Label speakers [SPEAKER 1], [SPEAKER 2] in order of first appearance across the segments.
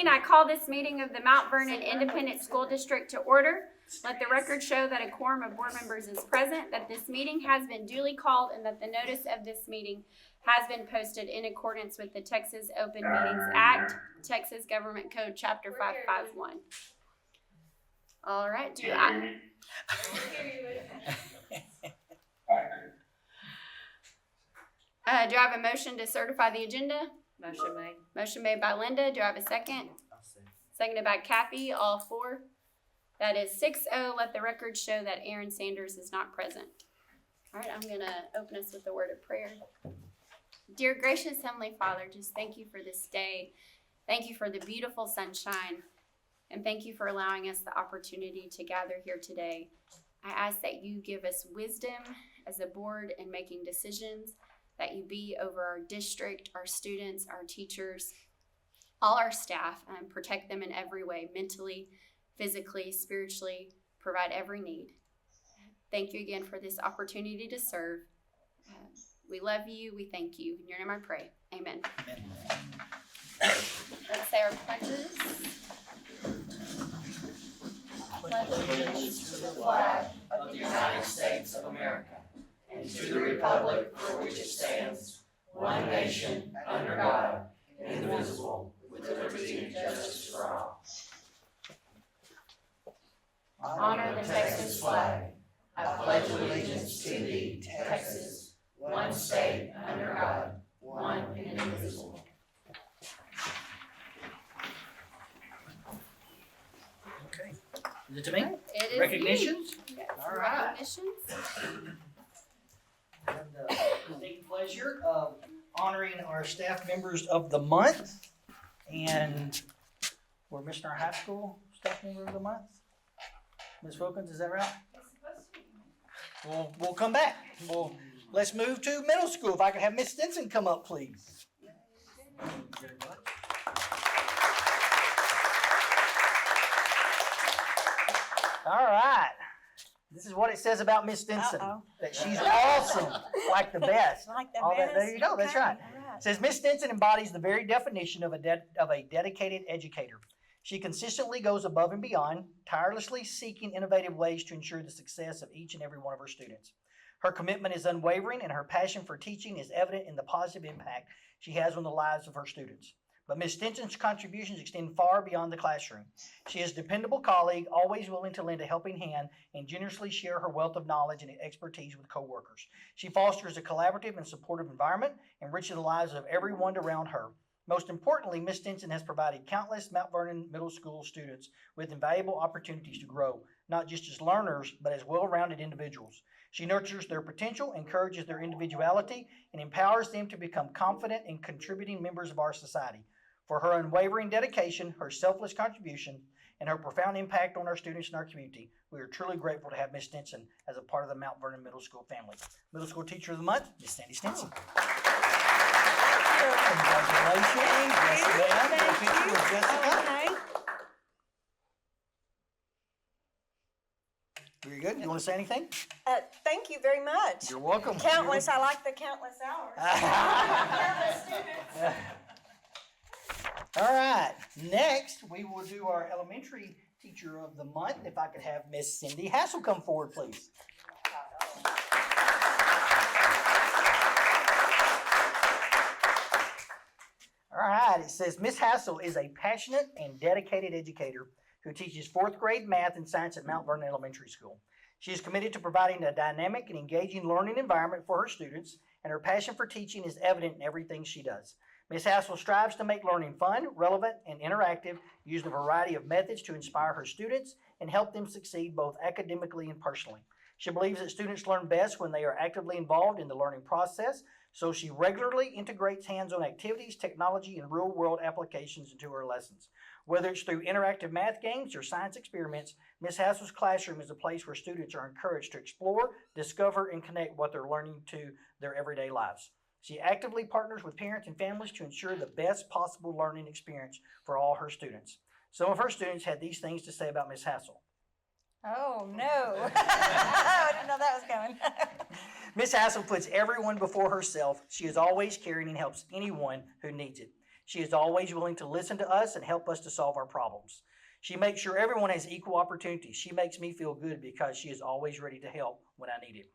[SPEAKER 1] morning. I call this meeting of the Mount Vernon Independent School District to order. Let the record show that a quorum of board members is present, that this meeting has been duly called, and that the notice of this meeting has been posted in accordance with the Texas Open Meetings Act, Texas Government Code Chapter 551. All right, do I have a motion to certify the agenda?
[SPEAKER 2] Motion made.
[SPEAKER 1] Motion made by Linda. Do I have a second? Seconded by Kathy. All four. That is 6-0. Let the record show that Aaron Sanders is not present. All right, I'm going to open us with a word of prayer. Dear gracious Heavenly Father, just thank you for this day. Thank you for the beautiful sunshine. And thank you for allowing us the opportunity to gather here today. I ask that you give us wisdom as a board in making decisions, that you be over our district, our students, our teachers, all our staff, and protect them in every way, mentally, physically, spiritually, provide every need. Thank you again for this opportunity to serve. We love you. We thank you. In your name I pray. Amen. Amen. Let's say our pledges. Pledge allegiance to the flag of the United States of America and to the republic for which it stands, one nation, under God, indivisible, with liberty and justice for all. Honor the Texas flag. I pledge allegiance to thee, Texas, one state, under God, one and indivisible.
[SPEAKER 3] Okay. Is it to me?
[SPEAKER 1] It is
[SPEAKER 3] Recognitions?
[SPEAKER 1] Yes,
[SPEAKER 3] All right.
[SPEAKER 1] recognitions.
[SPEAKER 3] I have the distinct pleasure of honoring our staff members of the month. And we're missing our high school staff member of the month. Ms. Wilkins, is that right? We'll come back. Let's move to middle school. If I could have Miss Stinson come up, please. All right. This is what it says about Miss Stinson. That she's awesome, like the best.
[SPEAKER 4] Like the
[SPEAKER 3] best. There you go.
[SPEAKER 4] Okay.
[SPEAKER 3] That's right.
[SPEAKER 4] All right.
[SPEAKER 3] It says Miss Stinson embodies the very definition of a dedicated educator. She consistently goes above and beyond, tirelessly seeking innovative ways to ensure the success of each and every one of her students. Her commitment is unwavering, and her passion for teaching is evident in the positive impact she has on the lives of her students. But Ms. Stinson's contributions extend far beyond the classroom. She is a dependable colleague, always willing to lend a helping hand and generously share her wealth of knowledge and expertise with coworkers. She fosters a collaborative and supportive environment, enriching the lives of everyone around her. Most importantly, Ms. Stinson has provided countless Mount Vernon Middle School students with invaluable opportunities to grow, not just as learners, but as well-rounded individuals. She nurtures their potential, encourages their individuality, and empowers them to become confident and contributing members of our society. For her unwavering dedication, her selfless contribution, and her profound impact on our students and our community, we are truly grateful to have Ms. Stinson as a part of the Mount Vernon Middle School family. Middle School Teacher of the Month, Ms. Sandy Stinson. Congratulations.
[SPEAKER 4] Thank you.
[SPEAKER 3] Jessica.
[SPEAKER 4] Okay.
[SPEAKER 3] Very good. You want to say anything?
[SPEAKER 4] Thank you very much.
[SPEAKER 3] You're welcome.
[SPEAKER 4] Countless. I like the countless hours. Countless students.
[SPEAKER 3] All right. Next, we will do our elementary teacher of the month. If I could have Miss Cindy Hassel come forward, please. All right. It says Miss Hassel is a passionate and dedicated educator who teaches fourth grade math and science at Mount Vernon Elementary School. She is committed to providing a dynamic and engaging learning environment for her students, and her passion for teaching is evident in everything she does. Ms. Hassel strives to make learning fun, relevant, and interactive, using a variety of methods to inspire her students and help them succeed both academically and personally. She believes that students learn best when they are actively involved in the learning process, so she regularly integrates hands-on activities, technology, and real-world applications into her lessons. Whether it's through interactive math games or science experiments, Ms. Hassel's classroom is a place where students are encouraged to explore, discover, and connect what they're learning to their everyday lives. She actively partners with parents and families to ensure the best possible learning experience for all her students. Some of her students had these things to say about Ms. Hassel.
[SPEAKER 4] Oh, no. I didn't know that was coming.
[SPEAKER 3] Ms. Hassel puts everyone before herself. She is always caring and helps anyone who needs it. She is always willing to listen to us and help us to solve our problems. She makes sure everyone has equal opportunities. She makes me feel good because she is always ready to help when I need it.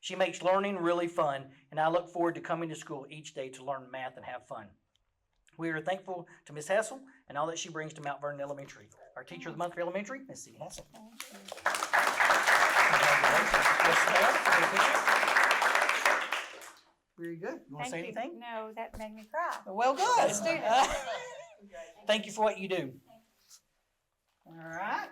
[SPEAKER 3] She makes learning really fun, and I look forward to coming to school each day to learn math and have fun. We are thankful to Ms. Hessel and all that she brings to Mount Vernon Elementary. Our Teacher of the Month for Elementary, Ms. C. Hessel. Very good. You want to say anything?
[SPEAKER 4] No, that made me cry.
[SPEAKER 3] Well, good.
[SPEAKER 4] Student.
[SPEAKER 3] Thank you for what you do. All right.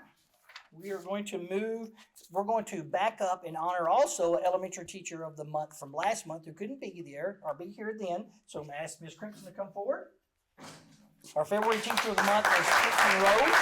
[SPEAKER 3] We are going to move. We're going to back up and honor also Elementary Teacher of the Month from last month who couldn't be there or be here then. So I'm going to ask Ms. Crimson to come forward. Our February Teacher of the Month is Crimson Rose.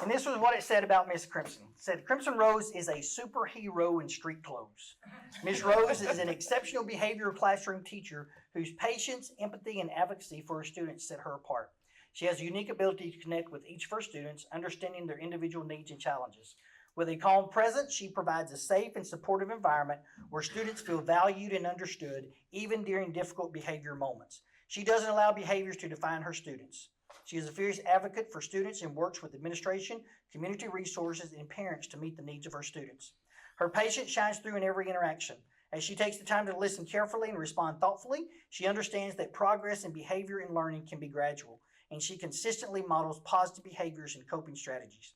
[SPEAKER 3] And this was what it said about Miss Crimson. It said, Crimson Rose is a superhero in street clothes. Miss Rose is an exceptional behavioral classroom teacher whose patience, empathy, and advocacy for her students set her apart. She has a unique ability to connect with each of her students, understanding their individual needs and challenges. With a calm presence, she provides a safe and supportive environment where students feel valued and understood, even during difficult behavior moments. She doesn't allow behaviors to define her students. She is a fierce advocate for students and works with administration, community resources, and parents to meet the needs of her students. Her patience shines through in every interaction. As she takes the time to listen carefully and respond thoughtfully, she understands that progress in behavior and learning can be gradual, and she consistently models positive behaviors and coping strategies.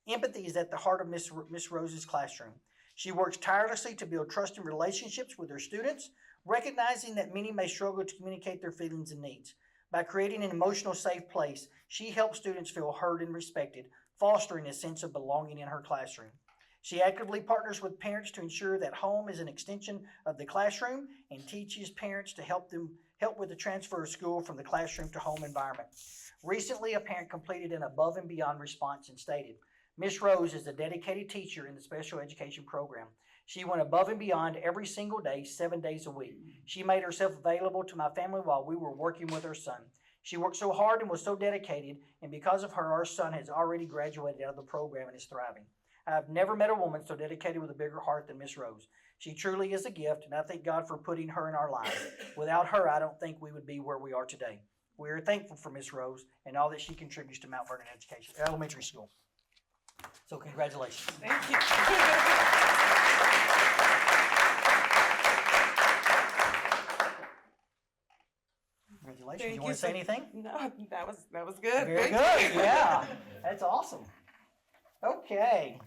[SPEAKER 3] Empathy is at the heart of Miss Rose's classroom. She works tirelessly to build trusting relationships with her students, recognizing that many may struggle to communicate their feelings and needs. By creating an emotional safe place, she helps students feel heard and respected, fostering a sense of belonging in her classroom. She actively partners with parents to ensure that home is an extension of the classroom and teaches parents to help with the transfer of school from the classroom to home environment. Recently, a parent completed an above and beyond response and stated, Miss Rose is a dedicated teacher in the special education program. She went above and beyond every single day, 7 days a week. She made herself available to my family while we were working with her son. She worked so hard and was so dedicated, and because of her, our son has already graduated out of the program and is thriving. I've never met a woman so dedicated with a bigger heart than Miss Rose. She truly is a gift, and I thank God for putting her in our lives. Without her, I don't think we would be where we are today. We are thankful for Miss Rose and all that she contributes to Mount Vernon Elementary School. So congratulations.
[SPEAKER 2] Thank you.
[SPEAKER 3] Congratulations.
[SPEAKER 2] Thank
[SPEAKER 3] You want
[SPEAKER 2] you
[SPEAKER 3] to say anything?
[SPEAKER 2] No, that was good.
[SPEAKER 3] Very
[SPEAKER 2] Thank
[SPEAKER 3] good.
[SPEAKER 2] you.
[SPEAKER 3] Yeah, that's awesome. Okay,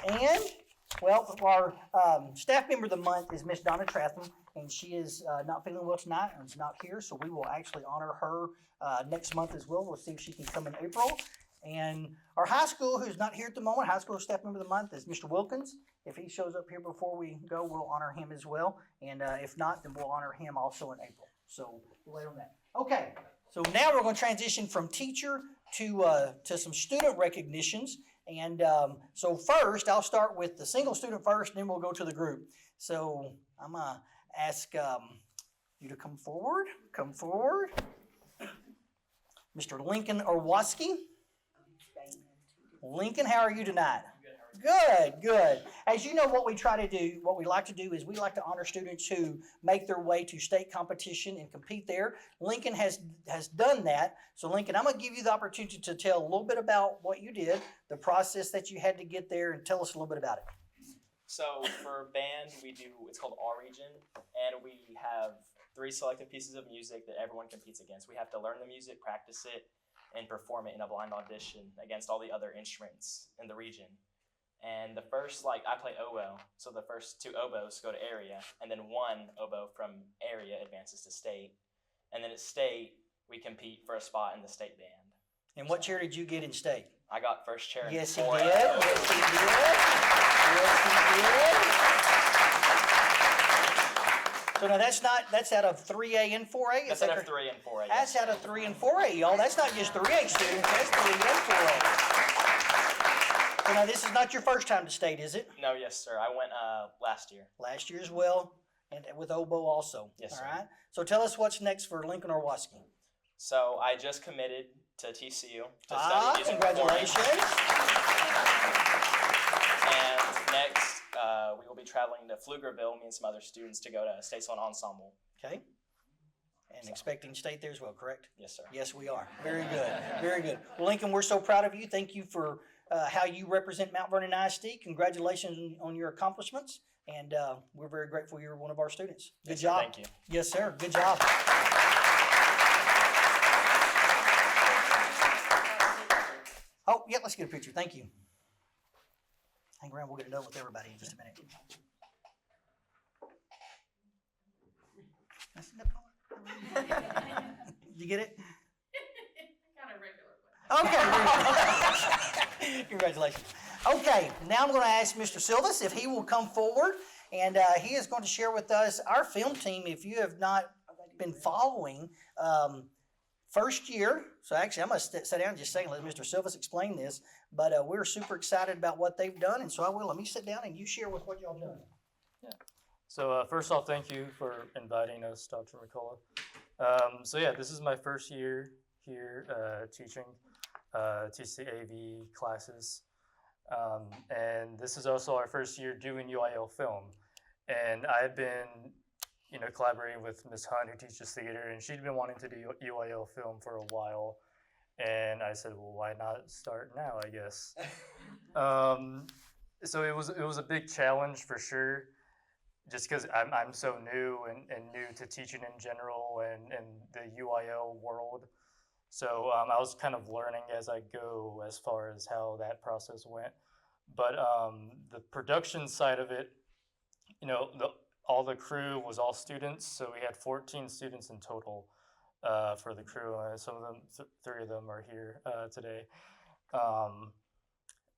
[SPEAKER 3] and well, our staff member of the month is Miss Donna Tratham, and she is not feeling well tonight and is not here, so we will actually honor her next month as well. We'll see if she can come in April. And our high school, who's not here at the moment, high school staff member of the month is Mr. Wilkins. If he shows up here before we go, we'll honor him as well. And if not, then we'll honor him also in April. So we'll wait on that. Okay, so now we're going to transition from teacher to some student recognitions. And so first, I'll start with the single student first, and then we'll go to the group. So I'm going to ask you to come forward. Come forward. Mr. Lincoln Orwoski. Lincoln, how are you tonight? Good, good. As you know, what we like to do is we like to honor students who make their way to state competition and compete there. Lincoln has done that. So Lincoln, I'm going to give you the opportunity to tell a little bit about what you did, the process that you had to get there, and tell us a little bit about it.
[SPEAKER 5] So for band, it's called All Region, and we have 3 selected pieces of music that everyone competes against. We have to learn the music, practice it, and perform it in a blind audition against all the other instruments in the region. And the first, I play oboe, so the first 2 oboes go to area, and then 1 oboe from area advances to state. And then at state, we compete for a spot in the state band.
[SPEAKER 3] And what chair did you get in state?
[SPEAKER 5] I got first chair in
[SPEAKER 3] Yes, he
[SPEAKER 5] 4
[SPEAKER 3] did.
[SPEAKER 5] oboes.
[SPEAKER 3] Yes, he did. Yes, he did. So now that's out of 3A and 4A?
[SPEAKER 5] That's out of 3 and 4.
[SPEAKER 3] That's out of 3 and 4A, y'all. That's not just 3A students, that's 3A and 4A. So now this is not your first time to state, is it?
[SPEAKER 5] No, yes, sir. I went last year.
[SPEAKER 3] Last year as well, and with oboe also.
[SPEAKER 5] Yes,
[SPEAKER 3] all
[SPEAKER 5] sir.
[SPEAKER 3] right. So tell us what's next for Lincoln Orwoski.
[SPEAKER 5] So I just committed to TCU to study music
[SPEAKER 3] congratulations.
[SPEAKER 5] And next, we will be traveling to Pflugerville, me and some other students, to go to State Salon Ensemble.
[SPEAKER 3] Okay. And expecting to stay there as well, correct?
[SPEAKER 5] Yes, sir.
[SPEAKER 3] Yes, we are. Very good. Very good. Well, Lincoln, we're so proud of you. Thank you for how you represent Mount Vernon ISD. Congratulations on your accomplishments. And we're very grateful you're one of our students. Good
[SPEAKER 5] Yes, sir.
[SPEAKER 3] job.
[SPEAKER 5] Thank you.
[SPEAKER 3] Yes, sir. Good job. Oh, yeah, let's get a picture. Thank you. Hang around. We'll get it done with everybody in just a minute. You get it?
[SPEAKER 1] Kind of regular.
[SPEAKER 3] Okay. Congratulations. Okay, now I'm going to ask Mr. Silvas if he will come forward, and he is going to share with us our film team. If you have not been following, first year, so actually I'm going to sit down just a second and let Mr. Silvas explain this, but we're super excited about what they've done, and so I will. Let me sit down and you share with what y'all done.
[SPEAKER 6] So first off, thank you for inviting us, Dr. McCullough. So yeah, this is my first year here teaching TCAV classes. And this is also our first year doing UIL film. And I've been, collaborating with Ms. Hunt, who teaches theater, and she'd been wanting to do UIL film for a while. And I said, well, why not start now, I guess. So it was a big challenge for sure, just because I'm so new and new to teaching in general and the UIL world. So I was kind of learning as I go as far as how that process went. But the production side of it, all the crew was all students. So we had 14 students in total for the crew. Some of them, 3 of them are here today.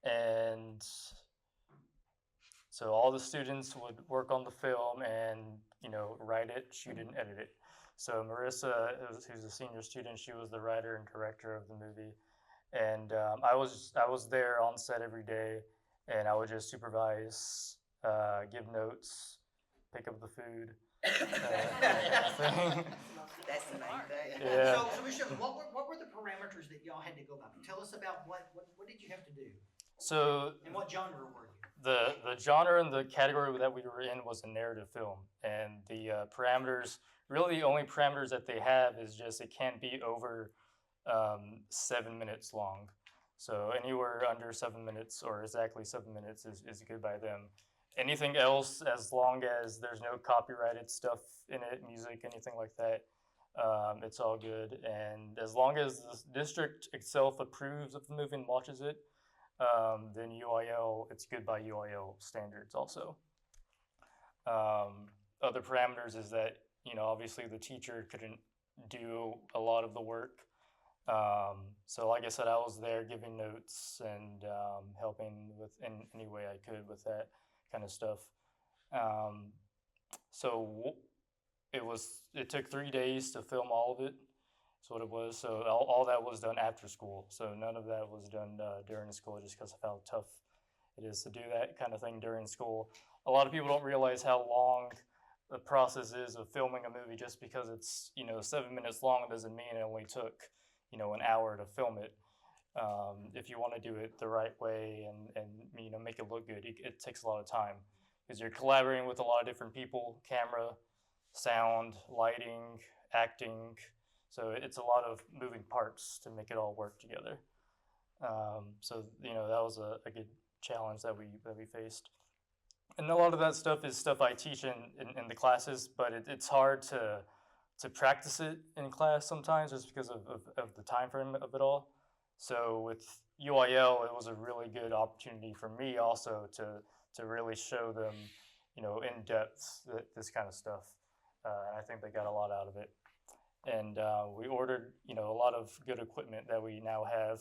[SPEAKER 6] And so all the students would work on the film and, write it, shoot it, and edit it. So Marissa, who's a senior student, she was the writer and director of the movie. And I was there on set every day, and I would just supervise, give notes, pick up the food.
[SPEAKER 2] That's the main thing.
[SPEAKER 6] Yeah.
[SPEAKER 3] So Michelle, what were the parameters that y'all had to go by? Tell us about what did you have to do,
[SPEAKER 6] So
[SPEAKER 3] and what genre were you?
[SPEAKER 6] the genre and the category that we were in was a narrative film, and the parameters, really the only parameters that they have is just it can't be over 7 minutes long. So anywhere under 7 minutes or exactly 7 minutes is good by them. Anything else, as long as there's no copyrighted stuff in it, music, anything like that, it's all good. And as long as the district itself approves of the movie and watches it, then UIL, it's good by UIL standards also. Other parameters is that, obviously the teacher couldn't do a lot of the work. So like I said, I was there giving notes and helping with in any way I could with that kind of stuff. So it took 3 days to film all of it. That's what it was. So all that was done after school. So none of that was done during school, just because of how tough it is to do that kind of thing during school. A lot of people don't realize how long the process is of filming a movie. Just because it's 7 minutes long doesn't mean it only took an hour to film it. If you want to do it the right way and make it look good, it takes a lot of time, because you're collaborating with a lot of different people: camera, sound, lighting, acting. So it's a lot of moving parts to make it all work together. So that was a good challenge that we faced. And a lot of that stuff is stuff I teach in the classes, but it's hard to practice it in class sometimes, just because of the time frame of it all. So with UIL, it was a really good opportunity for me also to really show them, in depth this kind of stuff. And I think they got a lot out of it. And we ordered, a lot of good equipment that we now have.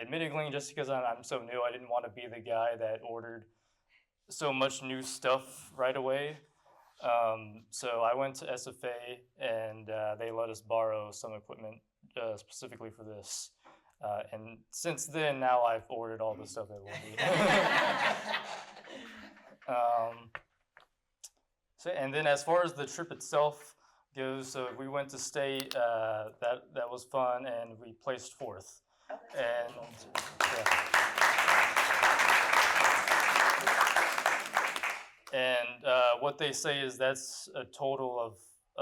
[SPEAKER 6] Admittedly, just because I'm so new, I didn't want to be the guy that ordered so much new stuff right away. So I went to SFA, and they let us borrow some equipment specifically for this. And since then, now I've ordered all the stuff that we'll need. And then as far as the trip itself goes, so we went to state. That was fun, and we placed 4th. And yeah. And what they say is that's a total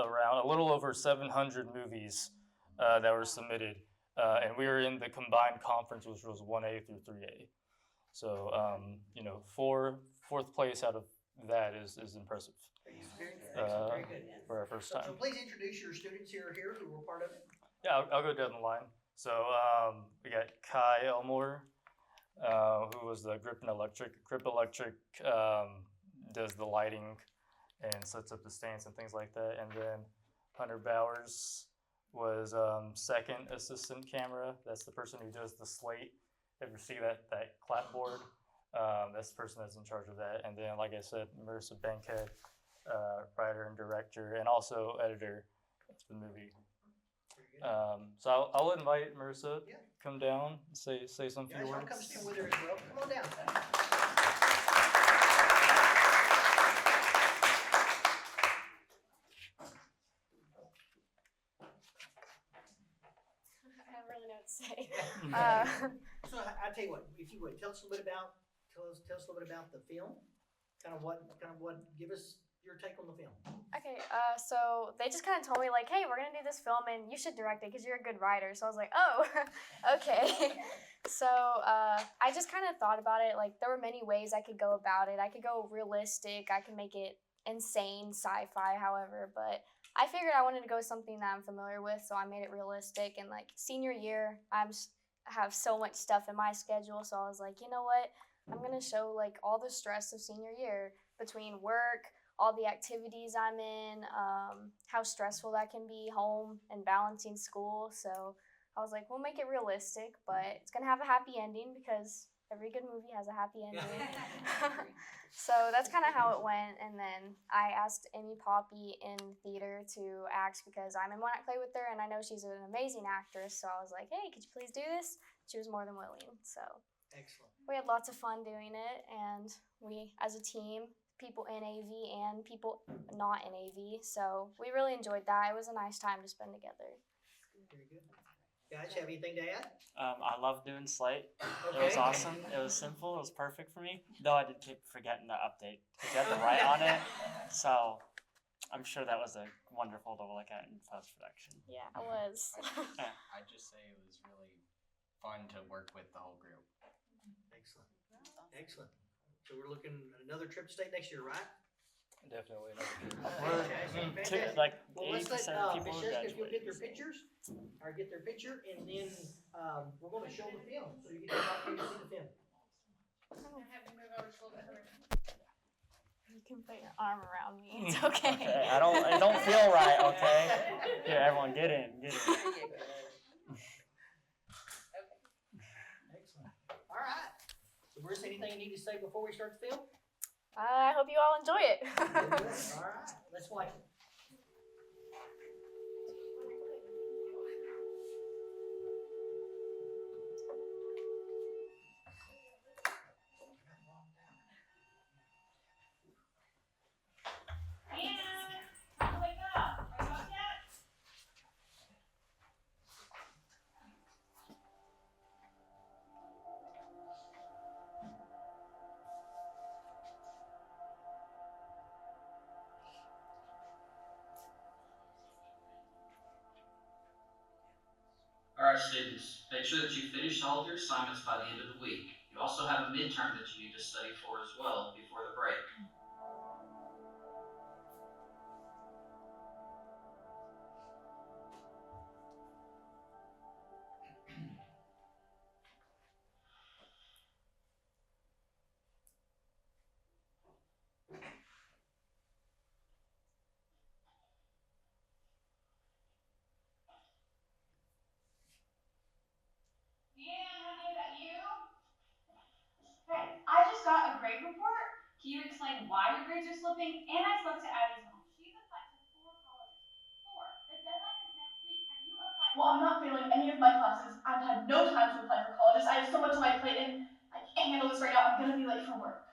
[SPEAKER 6] around a little over 700 movies that were submitted, and we were in the combined conference, which was 1A through 3A. So fourth place out of that is impressive
[SPEAKER 3] Very good. Excellent. Very good.
[SPEAKER 6] for our first time.
[SPEAKER 3] So please introduce your students here who were part of it.
[SPEAKER 6] Yeah, I'll go down the line. So we got Kai Elmore, who was the Grip Electric. Grip Electric does the lighting and sets up the stands and things like that. And then Hunter Bowers was second assistant camera. That's the person who does the slate. Ever see that clapboard? That's the person that's in charge of that. And then, like I said, Marissa Bankhead, writer and director, and also editor of the movie. So I'll invite Marissa.
[SPEAKER 3] Yeah.
[SPEAKER 6] Come down, say some few
[SPEAKER 3] Guys, y'all
[SPEAKER 6] words.
[SPEAKER 3] come stand with her as well. Come on down.
[SPEAKER 1] I don't really know what to say.
[SPEAKER 3] So I tell you what, if you would tell us a little bit about the film. Kind of what give us your take on the film.
[SPEAKER 7] Okay, so they just kind of told me like, hey, we're gonna do this film and you should direct it because you're a good writer. So I was like, oh, okay. So I just kind of thought about it. Like there were many ways I could go about it. I could go realistic. I could make it insane sci-fi, however. But I figured I wanted to go with something that I'm familiar with, so I made it realistic. And like senior year, I have so much stuff in my schedule, so I was like, you know what? I'm gonna show like all the stress of senior year between work, all the activities I'm in, how stressful that can be, home and balancing school. So I was like, we'll make it realistic, but it's gonna have a happy ending because every good movie has a happy ending. So that's kind of how it went. And then I asked Amy Poppy in theater to act because I'm in One Act Play with her, and I know she's an amazing actress. So I was like, hey, could you please do this? She was more than willing. So
[SPEAKER 3] Excellent.
[SPEAKER 7] we had lots of fun doing it, and we, as a team, people in AV and people not in AV, so we really enjoyed that. It was a nice time to spend together.
[SPEAKER 3] Very good. Guys, have anything to add?
[SPEAKER 8] I love doing Slate.
[SPEAKER 3] Okay.
[SPEAKER 8] It was awesome. It was simple. It was perfect for me. Though I did keep forgetting to update because you had to write on it. So I'm sure that was a wonderful to look at in post production.
[SPEAKER 7] Yeah, it was.
[SPEAKER 9] I'd just say it was really fun to work with the whole group.
[SPEAKER 3] Excellent. Excellent. So we're looking at another trip to state next year, right?
[SPEAKER 6] Definitely.
[SPEAKER 3] Fantastic.
[SPEAKER 8] Like
[SPEAKER 3] Well, let's
[SPEAKER 8] 80%
[SPEAKER 3] let
[SPEAKER 8] of people
[SPEAKER 3] Miss
[SPEAKER 8] who
[SPEAKER 3] Jessica, if you'll get
[SPEAKER 8] graduated.
[SPEAKER 3] their pictures, or get their picture, and then we're going to show the film, so you get the opportunity to see the film.
[SPEAKER 7] You can put your arm around me. It's okay.
[SPEAKER 8] Okay, I don't feel right. Okay. Here, everyone, get in. Get in.
[SPEAKER 3] Excellent. All right. So, Bruce, anything you need to say before we start the film?
[SPEAKER 7] I hope you all enjoy it.
[SPEAKER 3] All right. Let's watch it.
[SPEAKER 10] Alright students, make sure that you finish all of your assignments by the end of the week. You also have a midterm that you need to study for as well before the break.
[SPEAKER 11] Hey, I just got a grade report. Can you explain why your grades are slipping? And I spoke to Addie's mom. She's applied to 4 colleges. 4. The deadline is next week. Have you applied? Well, I'm not failing any of my classes. I've had no time to apply for colleges. I have so much on my plate and I can't handle this right now. I'm gonna be late for work.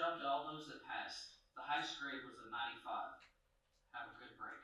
[SPEAKER 10] job to all those that passed. The highest grade was a 95. Have a good break.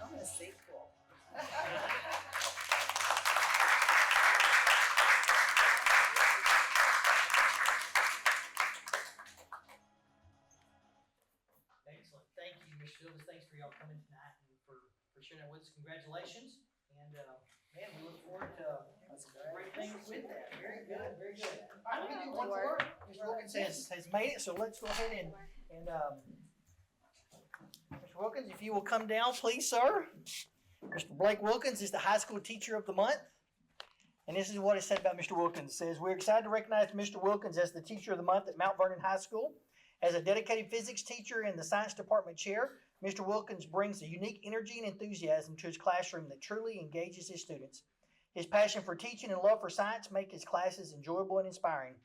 [SPEAKER 2] I'm a sequel.
[SPEAKER 3] Excellent. Thank you, Ms. Silvers. Thanks for y'all coming tonight and for sharing that with us. Congratulations. And, man, we look forward to great things with that. Very good, very good. All right, let me do one more. Mr. Wilkins has made it, so let's go ahead and Mr. Wilkins, if you will come down, please, sir. Mr. Blake Wilkins is the high school teacher of the month. And this is what it said about Mr. Wilkins. It says, we're excited to recognize Mr. Wilkins as the teacher of the month at Mount Vernon High School. As a dedicated physics teacher and the science department chair, Mr. Wilkins brings a unique energy and enthusiasm to his classroom that truly engages his students. His passion for teaching and love for science make his classes enjoyable and inspiring.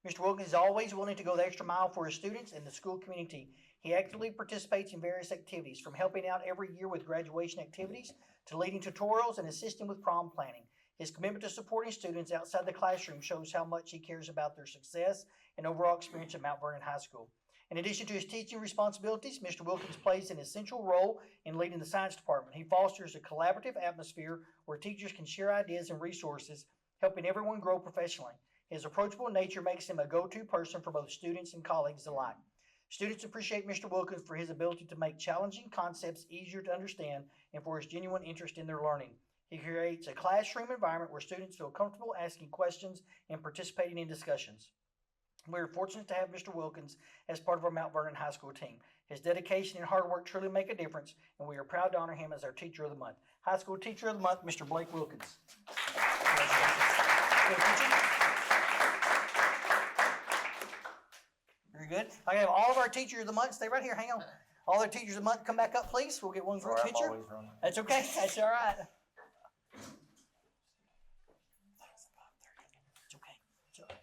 [SPEAKER 3] Mr. Wilkins is always willing to go the extra mile for his students and the school community. He actively participates in various activities, from helping out every year with graduation activities to leading tutorials and assisting with prom planning. His commitment to supporting students outside the classroom shows how much he cares about their success and overall experience at Mount Vernon High School. In addition to his teaching responsibilities, Mr. Wilkins plays an essential role in leading the science department. He fosters a collaborative atmosphere where teachers can share ideas and resources, helping everyone grow professionally. His approachable nature makes him a go-to person for both students and colleagues alike. Students appreciate Mr. Wilkins for his ability to make challenging concepts easier to understand and for his genuine interest in their learning. He creates a classroom environment where students feel comfortable asking questions and participating in discussions. We are fortunate to have Mr. Wilkins as part of our Mount Vernon High School team. His dedication and hard work truly make a difference, and we are proud to honor him as our Teacher of the Month. High School Teacher of the Month, Mr. Blake Wilkins. Very good. I have all of our Teachers of the Month. Stay right here. Hang on. All our Teachers of the Month, come back up, please. We'll get one group picture. That's okay. That's all right. It's okay. It's all right.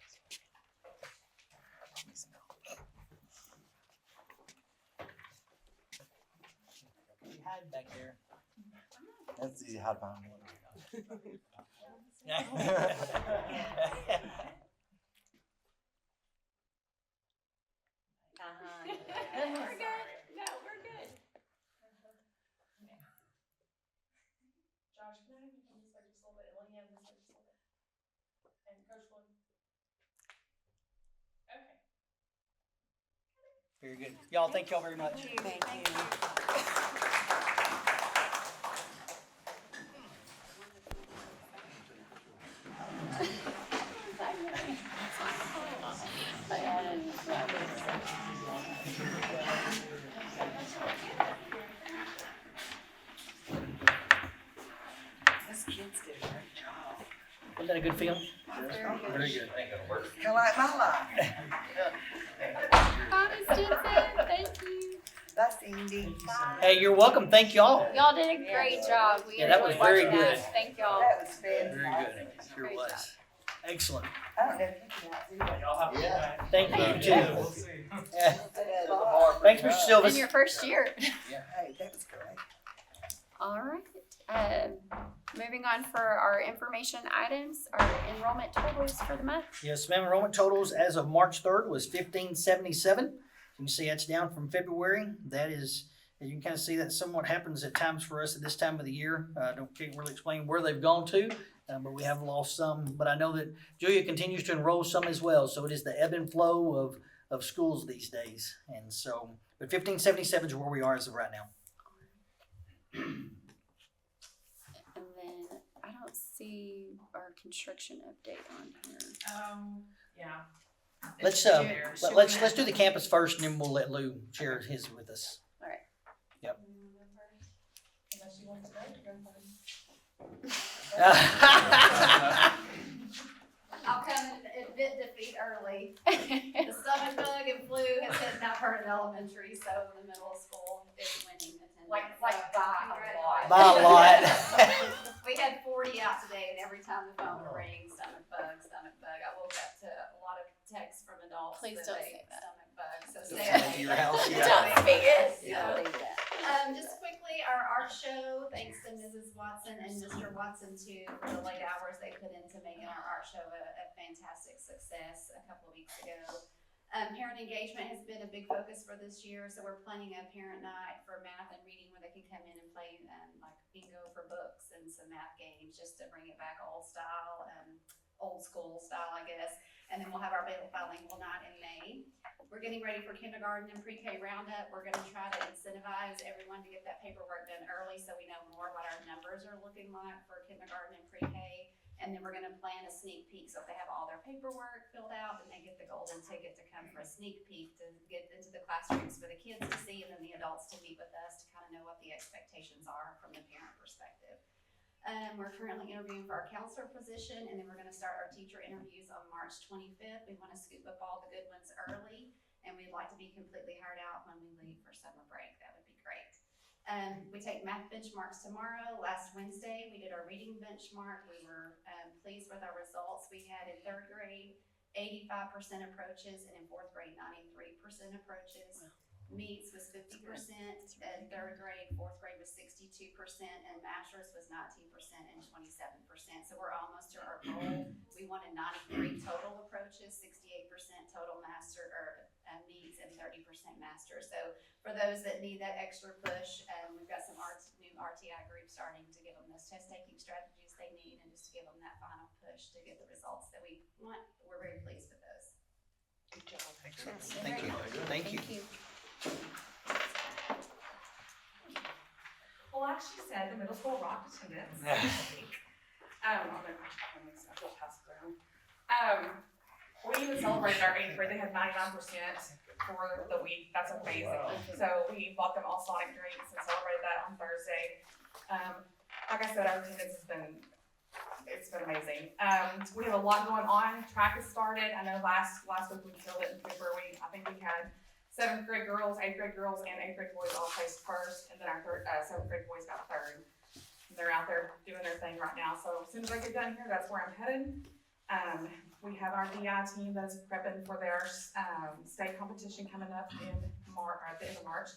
[SPEAKER 3] You hide back there.
[SPEAKER 9] That's easy. How to find one.
[SPEAKER 1] We're good. No, we're good.
[SPEAKER 12] Josh, can I have you come this way just a little bit, and Leanne this way just a little bit? And Coach Floyd. Okay.
[SPEAKER 3] Very good. Y'all, thank y'all very much.
[SPEAKER 1] Thank you.
[SPEAKER 2] This kid's did a great job.
[SPEAKER 3] Wasn't that a good film?
[SPEAKER 2] Very
[SPEAKER 3] good.
[SPEAKER 2] Kind of like my life.
[SPEAKER 1] Bye, Miss Jensen. Thank you.
[SPEAKER 2] That's Indy.
[SPEAKER 3] Hey, you're welcome. Thank y'all.
[SPEAKER 1] Y'all did a great job. We
[SPEAKER 3] Yeah, that was
[SPEAKER 1] enjoyed
[SPEAKER 3] very
[SPEAKER 1] watching
[SPEAKER 3] good.
[SPEAKER 1] that. Thank y'all.
[SPEAKER 2] That was
[SPEAKER 3] Very
[SPEAKER 2] fantastic.
[SPEAKER 3] good. Sure
[SPEAKER 1] Great
[SPEAKER 3] was.
[SPEAKER 1] job.
[SPEAKER 3] Excellent.
[SPEAKER 2] I don't know if you can do that.
[SPEAKER 8] Y'all have a good night.
[SPEAKER 3] Thank you, too.
[SPEAKER 8] We'll see.
[SPEAKER 3] Yeah. Thanks, Mr.
[SPEAKER 1] In
[SPEAKER 3] Silvas.
[SPEAKER 1] your first year.
[SPEAKER 2] Hey, that was great.
[SPEAKER 1] All right. Moving on for our information items, our enrollment totals for the month.
[SPEAKER 3] Yes, ma'am. Enrollment totals as of March 3rd was 1577. You can see that's down from February. That is, as you can kind of see, that somewhat happens at times for us at this time of the year. Can't really explain where they've gone to, but we have lost some. But I know that Julia continues to enroll some as well. So it is the ebb and flow of schools these days. And so, but 1577 is where we are as of right now.
[SPEAKER 1] And then I don't see our construction update on here.
[SPEAKER 12] Yeah.
[SPEAKER 3] Let's do the campus first, and then we'll let Lou share his with us.
[SPEAKER 1] All right.
[SPEAKER 3] Yep.
[SPEAKER 12] Unless you want to go first.
[SPEAKER 13] I'll come and admit defeat early. The stomach bug and flu has hit Mount Vernon Elementary, so the middle school is winning attendance.
[SPEAKER 12] Like by a lot.
[SPEAKER 3] By a lot.
[SPEAKER 13] We had 40 out today, and every time the phone would ring, stomach bug, stomach bug. I woke up to a lot of texts from adults.
[SPEAKER 1] Please
[SPEAKER 13] that
[SPEAKER 1] don't
[SPEAKER 13] they
[SPEAKER 1] say that.
[SPEAKER 13] Stomach bug, so stay
[SPEAKER 3] Don't
[SPEAKER 13] away.
[SPEAKER 3] leave your house, yeah.
[SPEAKER 1] Don't speak it.
[SPEAKER 13] Yeah.
[SPEAKER 1] Don't leave that.
[SPEAKER 13] Just quickly, our art show, thanks to Mrs. Watson and Mr. Watson too, for the late hours they put into making our art show a fantastic success a couple of weeks ago. Parent engagement has been a big focus for this year, so we're planning a parent night for math and reading where they can come in and play like bingo for books and some math games just to bring it back old style, old school style, I guess. And then we'll have our bilingual night in May. We're getting ready for kindergarten and pre-K roundup. We're going to try to incentivize everyone to get that paperwork done early so we know more what our numbers are looking like for kindergarten and pre-K. And then we're going to plan a sneak peek. So if they have all their paperwork filled out, then they get the golden ticket to come for a sneak peek to get into the classrooms for the kids to see and then the adults to meet with us to kind of know what the expectations are from the parent perspective. We're currently interviewing for our counselor position, and then we're going to start our teacher interviews on March 25th. We want to scoop up all the good ones early, and we'd like to be completely hired out when we leave for summer break. That would be great. We take math benchmarks tomorrow. Last Wednesday, we did our reading benchmark. We were pleased with our results. We had in third grade 85% approaches, and in fourth grade 93% approaches. Wow. Meets was 50%, in third grade, fourth grade was 62%, and masters was 19% and 27%. So we're almost to our goal. We wanted 93 total approaches, 68% total master or meets, and 30% master. So for those that need that extra push, we've got some new RTI groups starting to give them those test taking strategies they need, and just to give them that final push to get the results that we want. We're very pleased with those.
[SPEAKER 3] Good job. Excellent. Thank you. Thank you.
[SPEAKER 12] Well, like she said, the middle school rocked attendance. I feel passed around. We even celebrated our 8th grade. They had 99% for the week. That's amazing. Wow. So we bought them all Sonic drinks and celebrated that on Thursday. Like I said, our attendance has been amazing. We have a lot going on. Track has started. I know last week we killed it in Cooper. I think we had 7th grade girls, 8th grade girls, and 8th grade boys all placed first, and then our 7th grade boys got third. And they're out there doing their thing right now. So as soon as I get done here, that's where I'm headed. We have our DI team that's prepping for their state competition coming up at the end of March.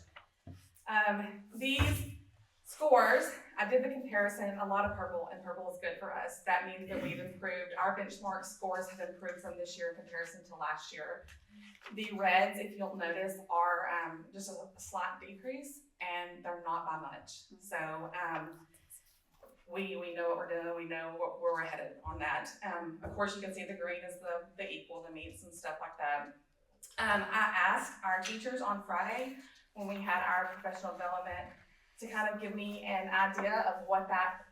[SPEAKER 12] These scores, I did the comparison, a lot of purple, and purple is good for us. That means that we've improved. Our benchmark scores have improved from this year in comparison to last year. The reds, if you'll notice, are just a slight decrease, and they're not by much. So we know what we're doing. We know where we're headed on that. Of course, you can see the green is the equal, the meets and stuff like that. I asked our teachers on Friday when we had our professional development to kind of give me an idea of what that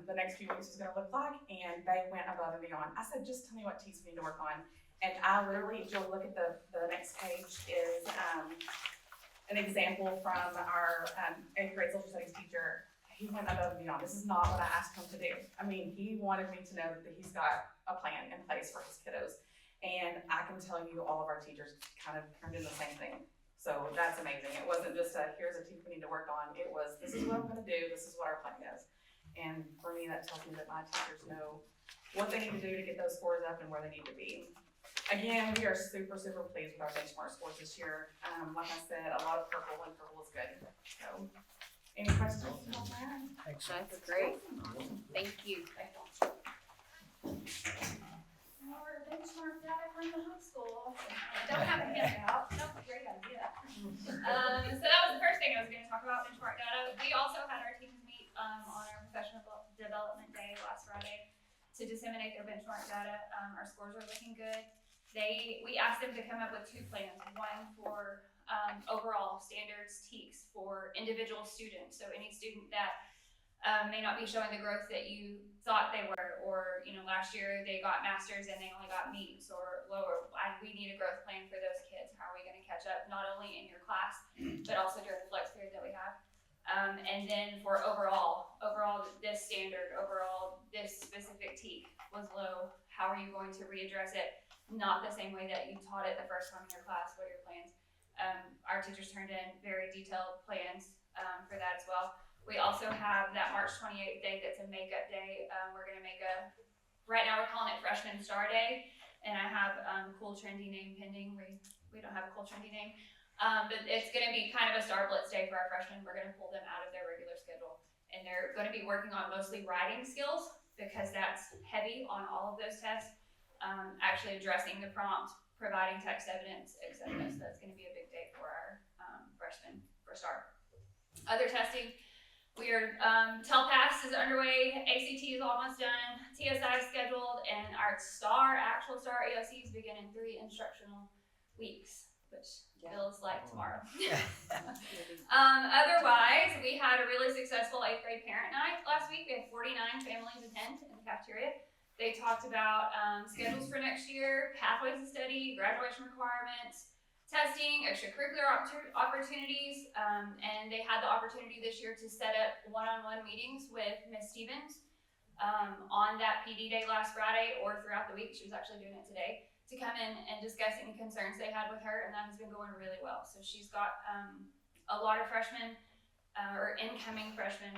[SPEAKER 12] the next few weeks was going to look like, and they went above and beyond. I said, just tell me what teams we need to work on. And I literally, if you'll look at the next page, is an example from our 8th grade social studies teacher. He went above and beyond. This is not what I asked him to do. I mean, he wanted me to know that he's got a plan in place for his kiddos. And I can tell you all of our teachers kind of turned in the same thing. So that's amazing. It wasn't just here's a team we need to work on. It was, this is what I'm going to do. This is what our plan is. And for me, that tells me that my teachers know what they need to do to get those scores up and where they need to be. Again, we are super, super pleased with our benchmark scores this year. Like I said, a lot of purple, and purple is good. So, any questions on that?
[SPEAKER 1] That's great. Thank you.
[SPEAKER 11] benchmark data from the high school. I don't have a handout. That was a great idea. So that was the first thing I was going to talk about, benchmark data. We also had our teams meet on our professional development day last Friday to disseminate their benchmark data. Our scores are looking good. We asked them to come up with 2 plans, one for overall standards TEKS for individual students. So any student that may not be showing the growth that you thought they were, or last year they got masters and they only got meets or lower. We need a growth plan for those kids. How are we going to catch up, not only in your class, but also during the flex period that we have. And then for overall this standard, overall this specific TEK was low. How are you going to readdress it? Not the same way that you taught it the first time in your class. What are your plans? Our teachers turned in very detailed plans for that as well. We also have that March 28th day that's a makeup day. We're going to make right now we're calling it Freshman Star Day, and I have cool trendy name pending. We don't have a cool trendy name, but it's going to be kind of a Star Blitz day for our freshmen. We're going to pull them out of their regular schedule, and they're going to be working on mostly writing skills because that's heavy on all of those tests. Actually addressing the prompt, providing text evidence, etc. So that's going to be a big day for our freshmen for STAR. Other testing. TELPAS is underway, ACT is almost done, TSI is scheduled, and our actual STAR EOCs begin in 3 instructional weeks, which feels like tomorrow. Otherwise, we had a really successful 8th grade parent night last week. We had 49 families attend in the cafeteria. They talked about schedules for next year, pathways to study, graduation requirements, testing, extracurricular opportunities, and they had the opportunity this year to set up one-on-one meetings with Ms. Stevens on that PD day last Friday or throughout the week. She was actually doing it today to come in and discuss any concerns they had with her, and that has been going really well. So she's got a lot of freshmen or incoming freshmen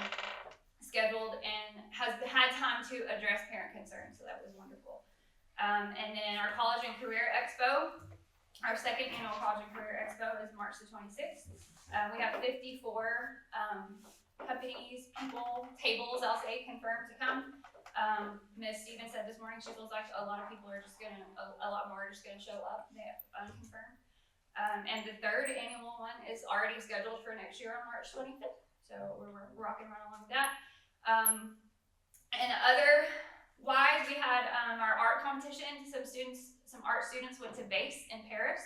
[SPEAKER 11] scheduled and has had time to address parent concerns, so that was wonderful. And then our College and Career Expo. Our second annual College and Career Expo is March the 26th. We have 54 companies, people, tables, I'll say, confirmed to come. Ms. Stevens said this morning she feels like a lot of people are just gonna, a lot more are just gonna show up. They have unconfirmed. And the third annual one is already scheduled for next year on March 25th. So we're rocking right along with that. And otherwise, we had our art competition. Some art students went to BASE in Paris.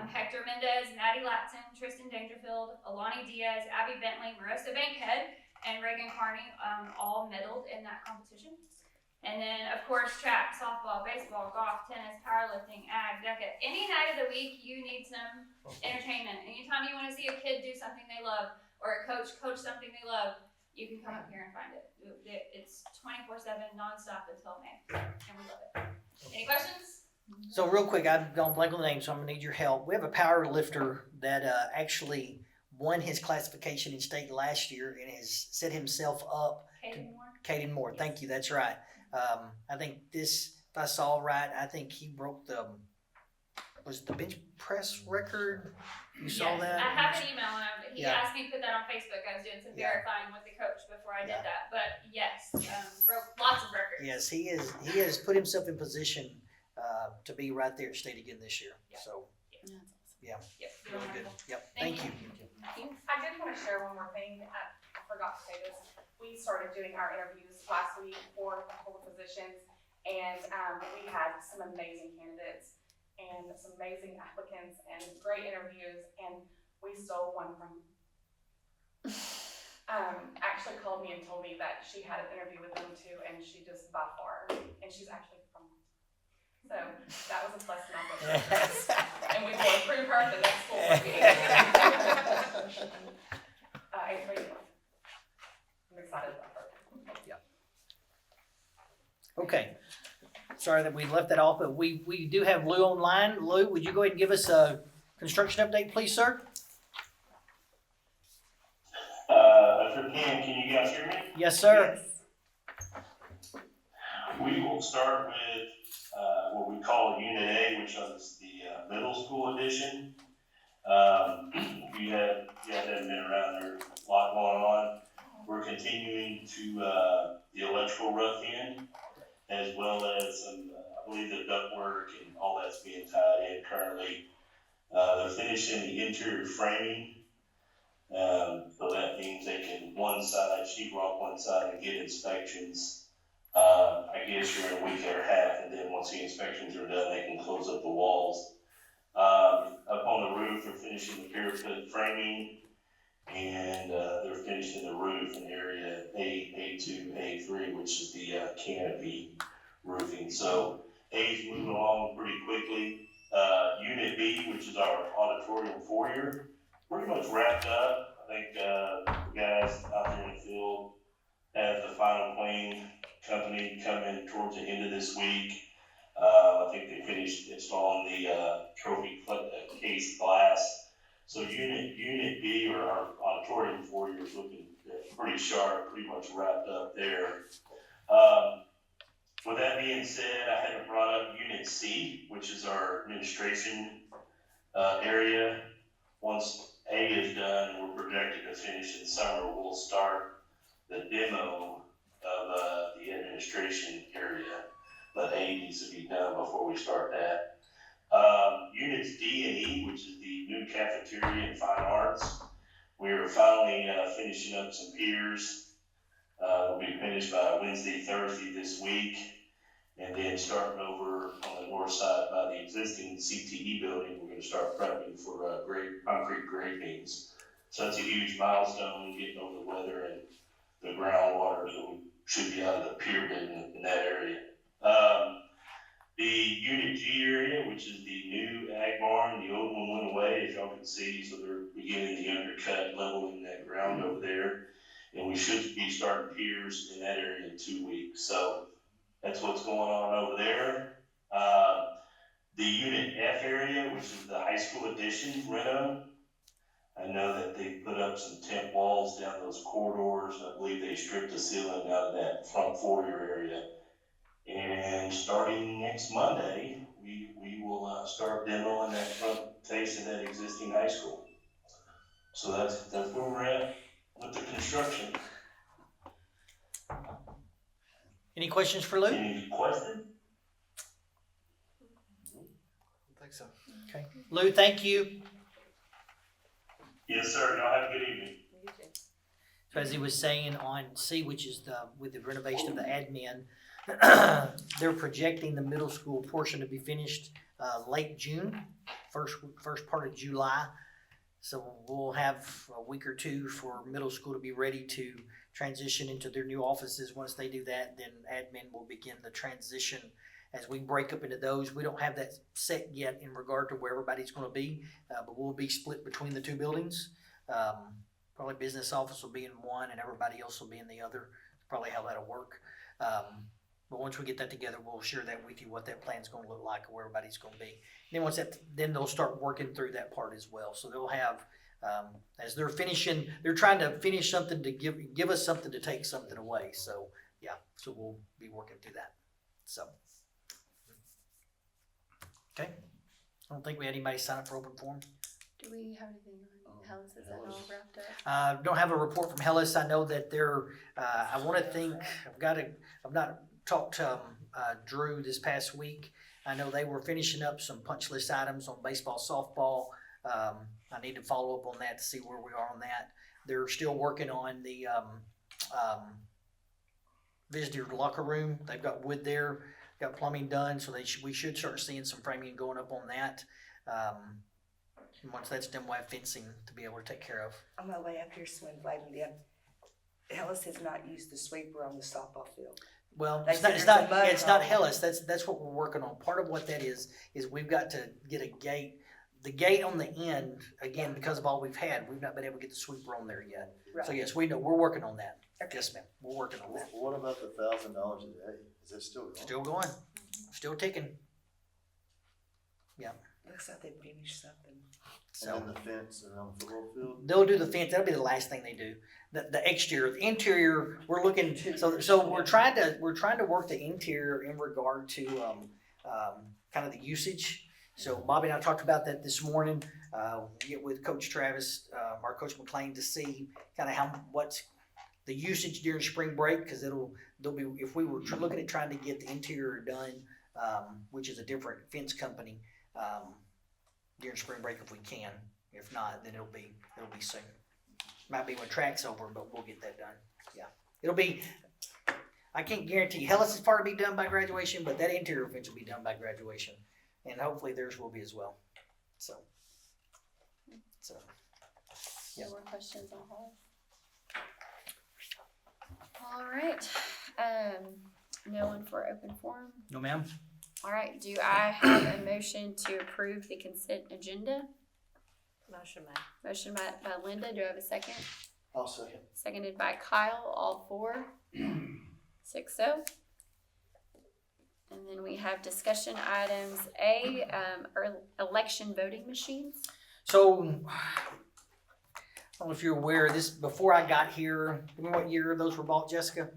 [SPEAKER 11] Hector Mendez, Maddie Latson, Tristan Dangerfield, Alani Diaz, Abby Bentley, Marissa Bankhead, and Reagan Carney all medaled in that competition. And then, of course, track, softball, baseball, golf, tennis, powerlifting, ag, DECA. Any night of the week, you need some entertainment. Anytime you want to see a kid do something they love or a coach something they love, you can come up here and find it. It's 24/7, nonstop until May, and we love it. Any questions?
[SPEAKER 3] So real quick, I've gone blank on the name, so I'm gonna need your help. We have a power lifter that actually won his classification in state last year and has set himself up. Caden Moore, thank you, that's right. I think this, if I saw right, I think he broke was it the bench press record? You saw that?
[SPEAKER 11] I have an email and he asked me to put that on Facebook. I was doing some verifying with the coach before I did that, but yes, broke lots of records.
[SPEAKER 3] Yes, he has put himself in position to be right there at state again this year.
[SPEAKER 11] Yeah.
[SPEAKER 3] So, yeah,
[SPEAKER 11] Yep.
[SPEAKER 3] really good. Yep, thank you.
[SPEAKER 12] I did want to share one more thing. I forgot to say this. We started doing our interviews last week for a couple of positions, and we had some amazing candidates and some amazing applicants and great interviews, and we stole one from actually called me and told me that she had an interview with them too, and she just by far, and she's actually from. So that was a blessing on both of us. And we will approve her at the next school board meeting. 8th grade. I'm excited about her.
[SPEAKER 3] Yeah. Okay. Sorry that we left that off, but we do have Lou online. Lou, would you go ahead and give us a construction update, please, sir?
[SPEAKER 14] I sure can. Can you guys hear me?
[SPEAKER 3] Yes, sir.
[SPEAKER 2] Yes.
[SPEAKER 14] We will start with what we call Unit A, which is the middle school edition. If you haven't been around, there's a lot going on. We're continuing to the electrical rough end. as well as some, I believe the ductwork and all that's being tied in currently. They're finishing the interior framing. So that means they can one side, sheetrock one side and get inspections. I guess you're in a week and a half, and then once the inspections are done, they can close up the walls. Up on the roof, they're finishing the parapet framing, and they're finishing the roof in area A2, A3, which is the canopy roofing. So A's moving along pretty quickly. Unit B, which is our auditorium foyer, pretty much wrapped up. I think the guys out there in the field have the final plane company come in towards the end of this week. I think they finished installing the trophy case glass. So unit B, or our auditorium foyer, is looking pretty sharp, pretty much wrapped up there. With that being said, I hadn't brought up unit C, which is our administration area. Once A is done, we're projected to finish in summer. We'll start the demo of the administration area, but A needs to be done before we start that. Units D and E, which is the new cafeteria and fine arts, we are finally finishing up some piers. We'll be finished by Wednesday, Thursday this week, and then starting over on the north side by the existing CTE building, we're going to start prepping for concrete grade beams. So that's a huge milestone, getting over the weather and the groundwater, so we should be out of the pier bed in that area. The Unit G area, which is the new ag barn, the old one went away, as y'all can see, so they're beginning the undercut, leveling that ground over there. And we should be starting piers in that area in 2 weeks. So that's what's going on over there. The Unit F area, which is the high school addition reno, I know that they put up some temp walls down those corridors. I believe they stripped the ceiling out of that front foyer area. And starting next Monday, we will start demoing that front face of that existing high school. So that's where we're at with the construction.
[SPEAKER 3] Any questions for Lou?
[SPEAKER 14] Any questions?
[SPEAKER 2] I think so.
[SPEAKER 3] Okay. Lou, thank you.
[SPEAKER 14] Yes, sir. Y'all have a good evening.
[SPEAKER 3] So as he was saying on C, which is with the renovation of the admin, they're projecting the middle school portion to be finished late June, first part of July. So we'll have a week or two for middle school to be ready to transition into their new offices. Once they do that, then admin will begin the transition as we break up into those. We don't have that set yet in regard to where everybody's going to be, but we'll be split between the two buildings. Probably business office will be in one and everybody else will be in the other. Probably how that'll work. But once we get that together, we'll share that with you, what that plan's going to look like, where everybody's going to be. And then they'll start working through that part as well. So they'll have, as they're finishing, they're trying to finish something to give us something to take something away. So yeah, so we'll be working through that. So, okay. I don't think we had anybody sign up for open forum.
[SPEAKER 1] Do we have anything on Hellas? Is that all wrapped up?
[SPEAKER 3] Don't have a report from Hellas. I know that they're, I want to think, I've not talked to Drew this past week. I know they were finishing up some punch list items on baseball, softball. I need to follow up on that to see where we are on that. They're still working on the visitor locker room. They've got wood there, got plumbing done, so we should start seeing some framing going up on that. And once that's done, we'll have fencing to be able to take care of.
[SPEAKER 4] On my way up here, someone invited me up. Hellas has not used the sweeper on the softball field.
[SPEAKER 3] Well,
[SPEAKER 4] They
[SPEAKER 3] it's
[SPEAKER 4] said
[SPEAKER 3] not, it's
[SPEAKER 4] there's a
[SPEAKER 3] not,
[SPEAKER 4] mud
[SPEAKER 3] it's not
[SPEAKER 4] hole.
[SPEAKER 3] Hellas. That's what we're working on. Part of what that is we've got to get a gate. The gate on the end, again, because of all we've had, we've not been able to get the sweeper on there yet.
[SPEAKER 4] Right.
[SPEAKER 3] So yes, we know, we're working on that. Yes, ma'am, we're working on that.
[SPEAKER 2] What about the $1,000 a day? Is that still going?
[SPEAKER 3] Still going, still ticking. Yeah,
[SPEAKER 4] Looks like they finished something.
[SPEAKER 3] so.
[SPEAKER 2] And then the fence around the football field?
[SPEAKER 3] They'll do the fence. That'll be the last thing they do. The exterior, the interior. We're looking. So we're trying to work the interior in regard to kind of the usage. So Bobby and I talked about that this morning. We'll get with Coach Travis, our Coach McLean, to see kind of what's the usage during spring break, because there'll be, if we were looking at trying to get the interior done, which is a different fence company, during spring break if we can. If not, then it'll be soon. Might be when track's over, but we'll get that done. Yeah, it'll be. I can't guarantee Hellas' part will be done by graduation, but that interior fence will be done by graduation, and hopefully theirs will be as well. So. Yeah.
[SPEAKER 1] No more questions on Hollis? All right. No one for open forum?
[SPEAKER 3] No, ma'am.
[SPEAKER 1] All right. Do I have a motion to approve the consent agenda?
[SPEAKER 15] Motion made.
[SPEAKER 1] Motion by Linda. Do I have a second?
[SPEAKER 2] I'll second.
[SPEAKER 1] Seconded by Kyle. All four. 6-0. And then we have discussion items A, election voting machines.
[SPEAKER 3] So, I don't know if you're aware of this. Before I got here, remember what year those were bought, Jessica?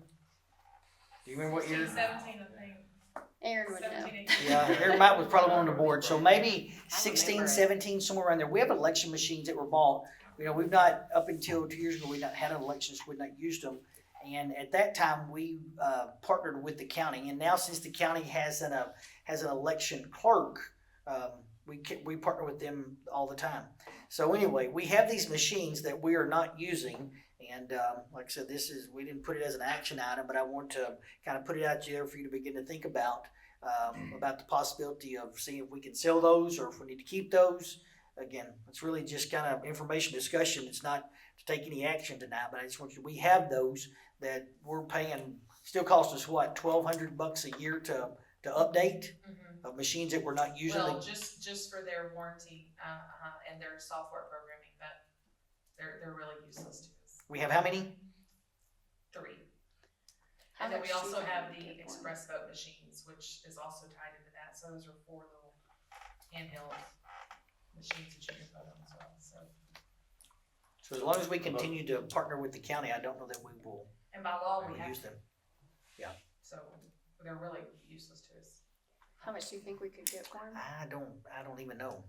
[SPEAKER 3] Do you remember what year?
[SPEAKER 12] 17, I think.
[SPEAKER 1] Aaron would know.
[SPEAKER 12] 17, 18.
[SPEAKER 3] Yeah, everybody was probably on the board. So maybe
[SPEAKER 1] I
[SPEAKER 3] 16,
[SPEAKER 1] remember it.
[SPEAKER 3] 17, somewhere around there. We have election machines that were bought. You know, we've not, up until 2 years ago, we've not had elections, we've not used them. And at that time, we partnered with the county. And now since the county has an election clerk, we partner with them all the time. So anyway, we have these machines that we are not using. And like I said, we didn't put it as an action item, but I want to kind of put it out there for you to begin to think about the possibility of seeing if we can sell those or if we need to keep those. Again, it's really just kind of information discussion. It's not to take any action tonight, but I just want you, we have those that we're paying, still cost us what, $1,200 a year to update of machines that we're not using.
[SPEAKER 12] Well, just for their warranty, and their software programming, but they're really useless to us.
[SPEAKER 3] We have how many?
[SPEAKER 12] 3.
[SPEAKER 1] How
[SPEAKER 12] And then
[SPEAKER 1] much
[SPEAKER 12] we
[SPEAKER 1] do
[SPEAKER 12] also
[SPEAKER 1] you
[SPEAKER 12] have
[SPEAKER 1] think
[SPEAKER 12] the
[SPEAKER 1] we get for
[SPEAKER 12] express vote machines, which is also tied into that. So those are 4 little handheld machines that you can vote on as well.
[SPEAKER 3] So as long as we continue to partner with the county, I don't know that we will
[SPEAKER 12] And by law, we have
[SPEAKER 3] use
[SPEAKER 12] to.
[SPEAKER 3] them. Yeah.
[SPEAKER 12] So they're really useless to us.
[SPEAKER 1] How much do you think we could get for them?
[SPEAKER 3] I don't even know.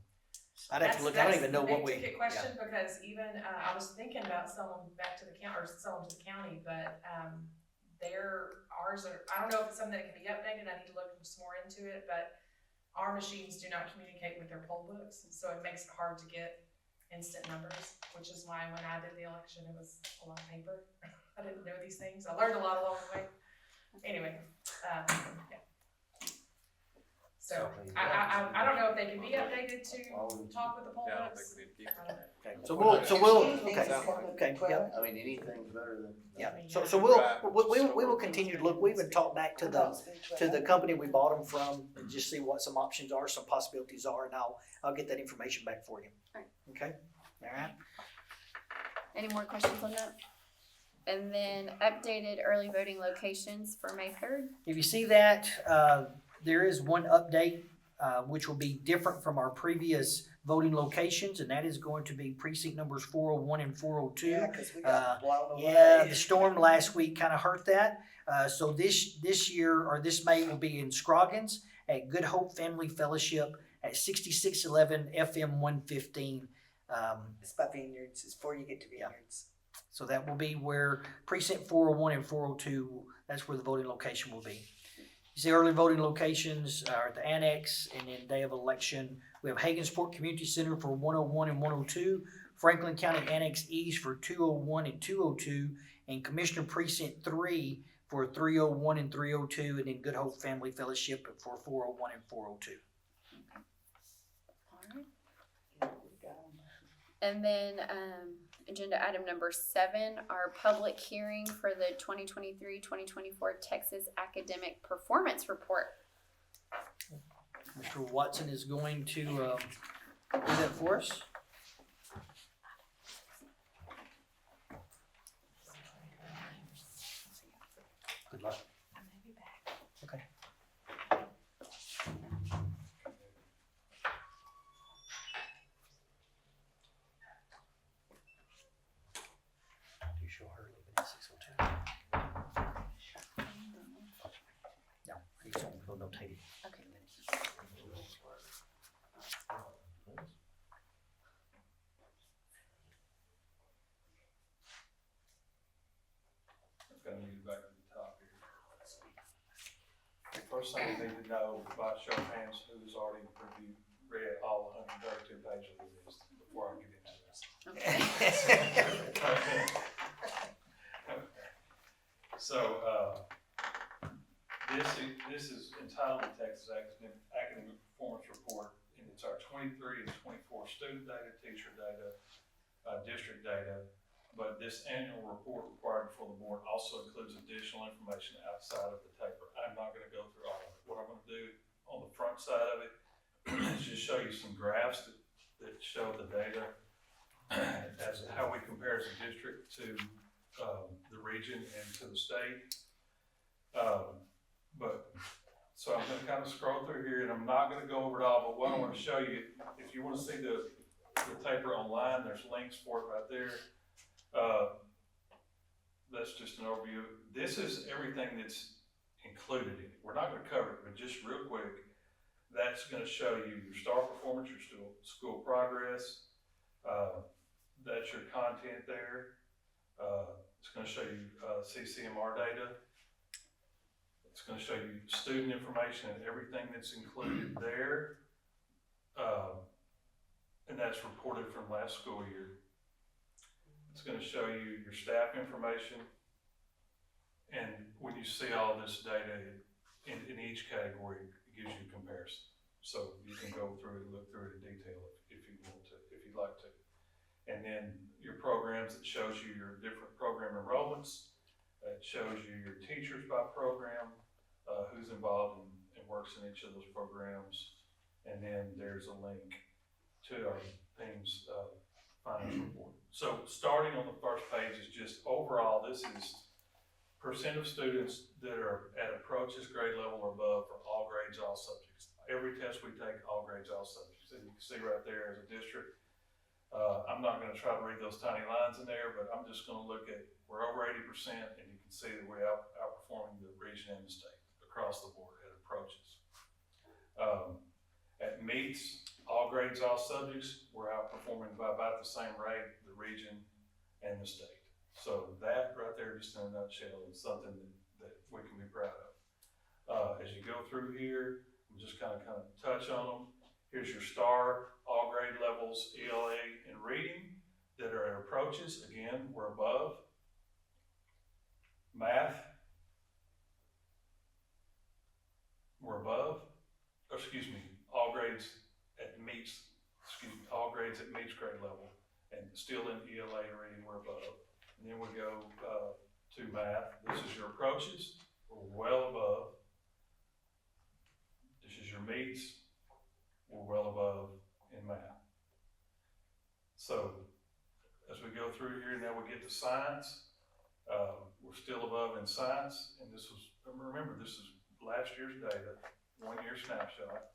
[SPEAKER 3] I'd have to look. I don't even know what we.
[SPEAKER 12] That's the big ticket question, because even I was thinking about selling them back to the county, or selling to the county, but ours are. I don't know if it's something that can be updated. I need to look some more into it, but our machines do not communicate with their poll books, so it makes it hard to get instant numbers. Which is why when I did the election, it was a lot of paper. I didn't know these things. I learned a lot along the way. Anyway, yeah. So I don't know if they can be updated to talk with the poll books.
[SPEAKER 3] Okay. So we'll. Okay. Yeah.
[SPEAKER 2] I mean, anything's better than.
[SPEAKER 3] Yeah. So we will continue to look. We even talked back to the company we bought them from and just see what some options are, some possibilities are, and I'll get that information back for you.
[SPEAKER 1] Alright.
[SPEAKER 3] Okay. All right.
[SPEAKER 1] Any more questions on that? And then updated early voting locations for May 3rd.
[SPEAKER 3] If you see that, there is one update, which will be different from our previous voting locations, and that is going to be precinct numbers 401 and 402.
[SPEAKER 4] Yeah, because we got blown away.
[SPEAKER 3] Yeah, the storm last week kind of hurt that. So this year, or this May, will be in Scroggins at Good Hope Family Fellowship at 6611 FM 115.
[SPEAKER 4] It's by Vineyards. It's before you get to Vineyards.
[SPEAKER 3] So that will be where precinct 401 and 402, that's where the voting location will be. You see early voting locations are at the annex, and then day of election, we have Hagensport Community Center for 101 and 102, Franklin County Annex East for 201 and 202, and Commissioner Precinct 3 for 301 and 302, and then Good Hope Family Fellowship for 401 and 402.
[SPEAKER 1] All right. And then agenda item number 7, our public hearing for the 2023-2024 Texas Academic Performance Report.
[SPEAKER 3] Mr. Watson is going to do that for us. Good luck. Okay. You show her leaving at 6:02. No, he's going to notate it.
[SPEAKER 1] Okay.
[SPEAKER 16] Gonna move back to the top here. The first thing you need to know by show of hands, who's already read all 132 pages of this before I get into this. Okay. So, this is entitled the Texas Academic Performance Report, and it's our 23 and 24 student data, teacher data, district data. But this annual report required before the board also includes additional information outside of the paper. I'm not gonna go through all of it. What I'm gonna do on the front side of it is just show you some graphs that show the data as how we compare as a district to the region and to the state. So I'm gonna kind of scroll through here, and I'm not gonna go over it all, but what I wanna show you, if you wanna see the paper online, there's links for it right there. That's just an overview. This is everything that's included in it. We're not gonna cover it, but just real quick, that's gonna show you your STAR performance, your school progress. That's your content there. It's gonna show you CCMR data. It's gonna show you student information and everything that's included there. And that's reported from last school year. It's going to show you your staff information, and when you see all this data in each category, it gives you a comparison. So you can go through it and look through it in detail if you want to, if you'd like to. And then your programs, it shows you your different program enrollments. It shows you your teachers by program, who's involved and works in each of those programs. And then there's a link to our team's financial report. So starting on the first page is just overall, this is percent of students that are at approaches grade level or above for all grades, all subjects. Every test we take, all grades, all subjects. And you can see right there as a district, I'm not gonna try to read those tiny lines in there, but I'm just gonna look at, we're over 80%, and you can see that we're outperforming the region and the state across the board at approaches. At meets, all grades, all subjects, we're outperforming by about the same rate, the region and the state. So that right there, just in a nutshell, is something that we can be proud of. As you go through here, we'll just kind of touch on them. Here's your STAR, all grade levels, ELA and reading that are at approaches. Again, we're above. Math, we're above. Or excuse me, all grades at meets grade level, and still in ELA reading we're above. And then we go to math. This is your approaches, we're well above. This is your meets, we're well above in math. So as we go through here, now we get to science. We're still above in science, and this was, remember, this is last year's data, 1 year snapshot.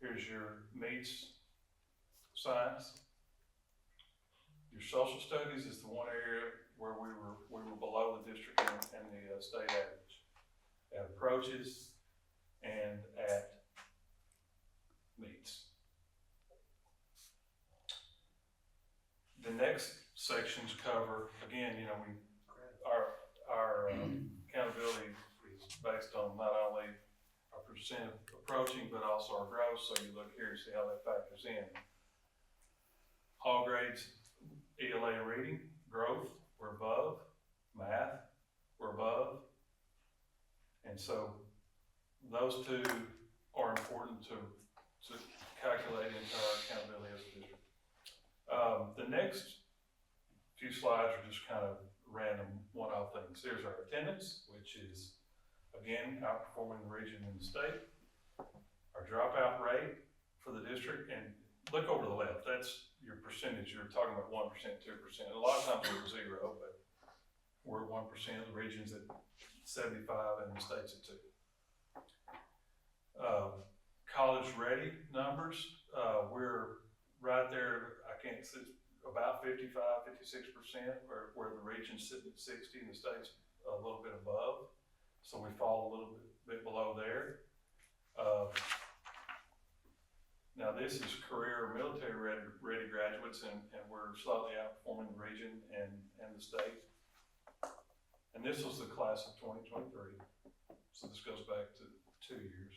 [SPEAKER 16] Here's your meets science. Your social studies is the one area where we were below the district and the state average at approaches and at meets. The next sections cover, again, our accountability is based on not only our percent approaching, but also our growth. So you look here and see how that factors in. All grades, ELA reading, growth, we're above. Math, we're above. And so those two are important to calculate into our accountability as a district. The next few slides are just kind of random one-off things. Here's our attendance, which is, again, outperforming the region and the state. Our dropout rate for the district, and look over to the left, that's your percentage. You're talking about 1%, 2%. A lot of times we're 0, but we're at 1%, the region's at 75, and the state's at 2. College ready numbers, we're right there, I can't see, about 55, 56%, where the region's sitting at 60 and the state's a little bit above. So we fall a little bit below there. Now this is career military ready graduates, and we're slightly outperforming the region and the state. And this was the class of 2023. So this goes back to 2 years.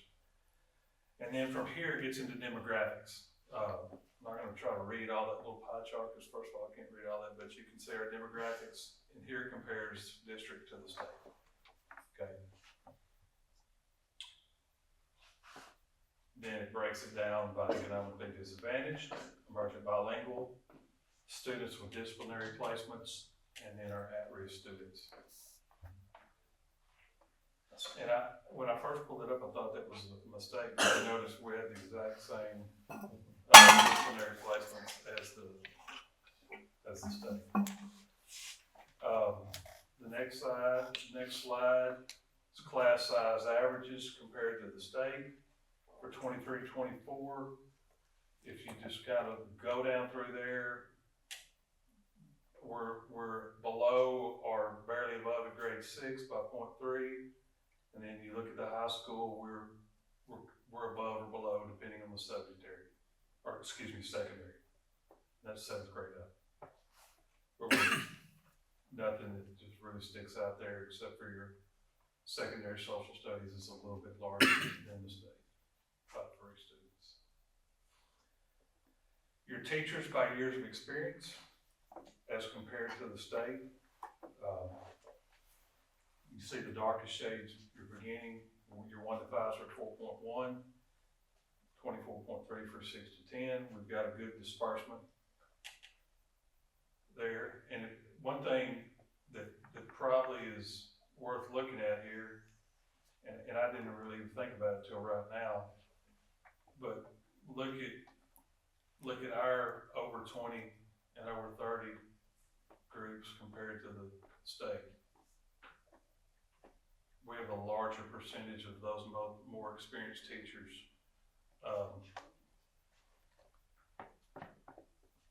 [SPEAKER 16] And then from here, it gets into demographics. I'm not going to try to read all that little pie chart because first of all, I can't read all that, but you can see our demographics. And here it compares district to the state. Okay. Then it breaks it down by economically disadvantaged, emergent bilingual, students with disciplinary placements, and then our at-risk students. And when I first pulled it up, I thought that was a mistake, but I noticed we had the exact same disciplinary placements as the state. The next slide is class size averages compared to the state for 23-24. If you just kind of go down through there, we're below or barely above a grade 6 by 0.3. And then you look at the high school, we're above or below depending on the subject area, or excuse me, secondary. That's 7th grade up. Nothing that just really sticks out there except for your secondary social studies is a little bit larger than the state, about 3 students. Your teachers by years of experience as compared to the state. You see the darkest shades, your beginning, your 1 to 5s are 4.1, 24.3 for 6 to 10. We've got a good disbursement there. And one thing that probably is worth looking at here, and I didn't really even think about it till right now, but look at our over 20 and over 30 groups compared to the state. We have a larger percentage of those more experienced teachers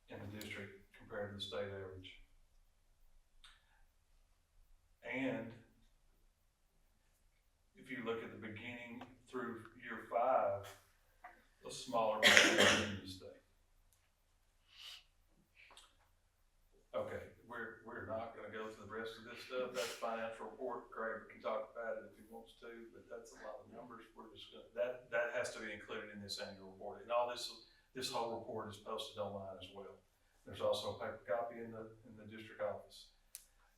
[SPEAKER 16] in the district compared to the state average. And if you look at the beginning through year 5, a smaller percentage in the state. Okay, we're not going to go through the rest of this stuff. That's financial report. Craig can talk about it if he wants to, but that's a lot of numbers. We're just going to, that has to be included in this annual report. And all this whole report is posted online as well. There's also a paper copy in the district office.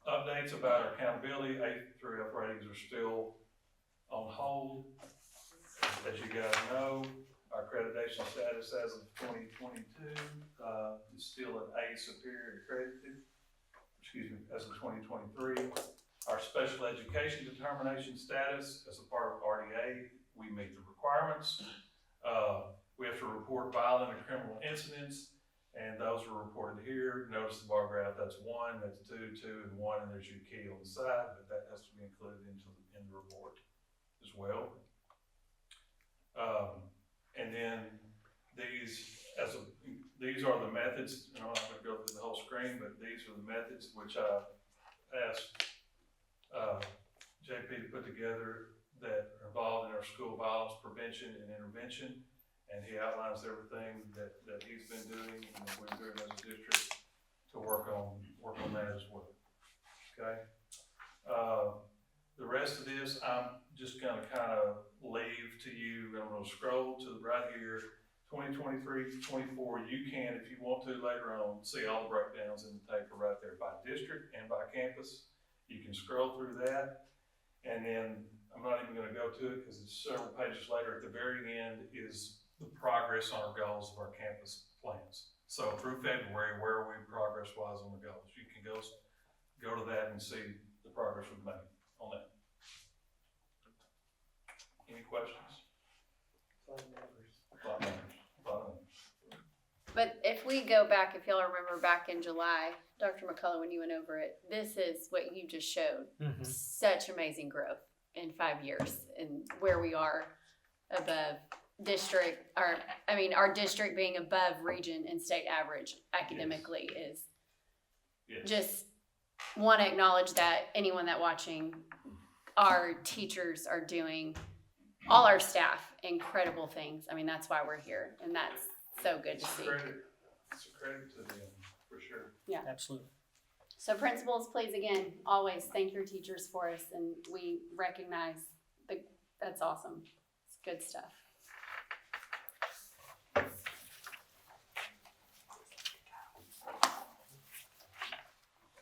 [SPEAKER 16] Updates about our accountability. 8 through F ratings are still on hold. As you guys know, our accreditation status as of 2022 is still an A superior accredited, as of 2023. Our special education determination status as a part of RDA, we meet the requirements. We have to report violent and criminal incidents, and those are reported here. Notice the bar graph, that's 1, that's 2, 2, and 1, and there's your key on the side, but that has to be included in the report as well. And then these are the methods, and I'm not going to go through the whole screen, but these are the methods which I asked JP to put together that are involved in our school violence prevention and intervention, and he outlines everything that he's been doing and that we're doing as a district to work on that as well. Okay. The rest of this, I'm just going to kind of leave to you. I'm going to scroll to right here, 2023-24. You can, if you want to later on, see all the breakdowns in the paper right there by district and by campus. You can scroll through that. And then I'm not even going to go to it because it's several pages later. At the very end is the progress on our goals of our campus plans. So through February, where are we progress-wise on the goals? You can go to that and see the progress we've made on that. Any questions?
[SPEAKER 2] A lot of numbers.
[SPEAKER 16] A lot of numbers.
[SPEAKER 1] But if we go back, if y'all remember back in July, Dr. McCullough, when you went over it, this is what you just showed.
[SPEAKER 3] Mm-hmm.
[SPEAKER 1] Such amazing growth in 5 years and where we are above district, our district being above region and state average academically is just want to acknowledge that anyone that watching, our teachers are doing, all our staff, incredible things. I mean, that's why we're here, and that's so good to see.
[SPEAKER 16] It's a credit to them, for sure.
[SPEAKER 1] Yeah.
[SPEAKER 3] Absolutely.
[SPEAKER 1] So principals, please again, always thank your teachers for us, and we recognize that's awesome. It's good stuff.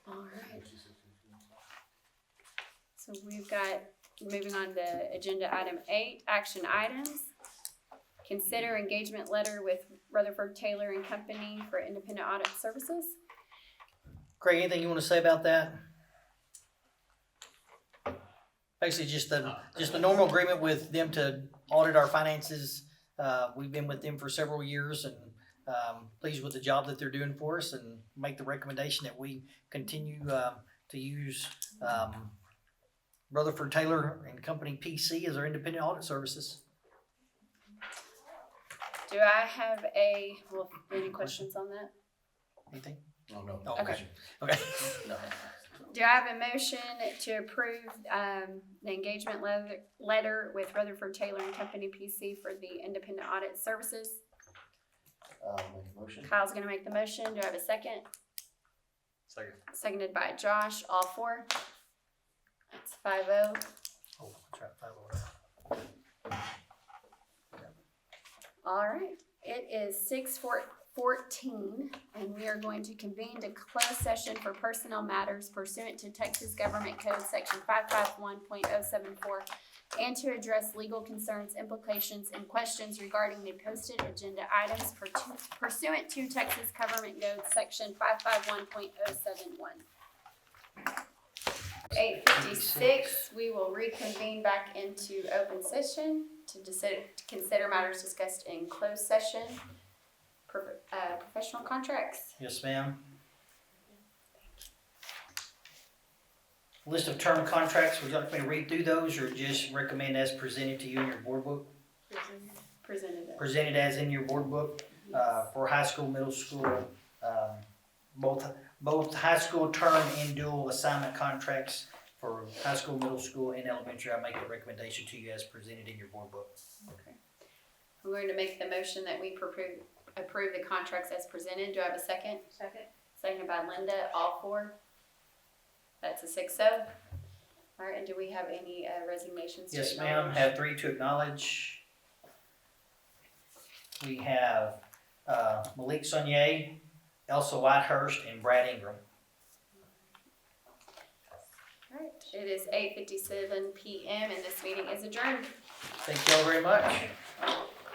[SPEAKER 1] All right. So we've got, moving on to agenda item 8, action items. Consider engagement letter with Rutherford Taylor and Company for independent audit services.
[SPEAKER 3] Craig, anything you want to say about that? Basically, just the normal agreement with them to audit our finances. We've been with them for several years and pleased with the job that they're doing for us, and make the recommendation that we continue to use Rutherford Taylor and Company PC as our independent audit services.
[SPEAKER 1] Do I have any questions on that?
[SPEAKER 3] Anything?
[SPEAKER 2] Oh, no.
[SPEAKER 3] Oh,
[SPEAKER 1] Okay.
[SPEAKER 3] Okay. No.
[SPEAKER 1] Do I have a motion to approve the engagement letter with Rutherford Taylor and Company PC for the independent audit services?
[SPEAKER 2] Make a motion.
[SPEAKER 1] Kyle's gonna make the motion. Do I have a second?
[SPEAKER 2] Second.
[SPEAKER 1] Seconded by Josh, all 4. That's 5-0.
[SPEAKER 3] Oh, that's right, 5-0.
[SPEAKER 1] All right, it is 6:14, and we are going to convene to close session for personnel matters pursuant to Texas Government Code Section 551.074, and to address legal concerns, implications, and questions regarding the posted agenda items pursuant to Texas Government Code Section 551.071. 8:56, we will reconvene back into open session to consider matters discussed in closed session. Professional contracts.
[SPEAKER 3] Yes, ma'am. List of term contracts, would you like me to read through those, or just recommend as presented to you in your board book? Presented as in your board book, for high school, middle school, both high school term and dual assignment contracts for high school, middle school, and elementary. I make a recommendation to you as presented in your board book.
[SPEAKER 1] Okay. I'm going to make the motion that we approve the contracts as presented. Do I have a second?
[SPEAKER 13] Second.
[SPEAKER 1] Seconded by Linda, all 4. That's a 6-0. All right, and do we have any resignations to
[SPEAKER 3] Yes,
[SPEAKER 1] acknowledge?
[SPEAKER 3] ma'am. Have 3 to acknowledge. We have Malik Sonier, Elsa Whitehurst, and Brad Ingram.
[SPEAKER 1] All right, it is 8:57 p.m. and this meeting is adjourned.
[SPEAKER 3] Thank you all very much.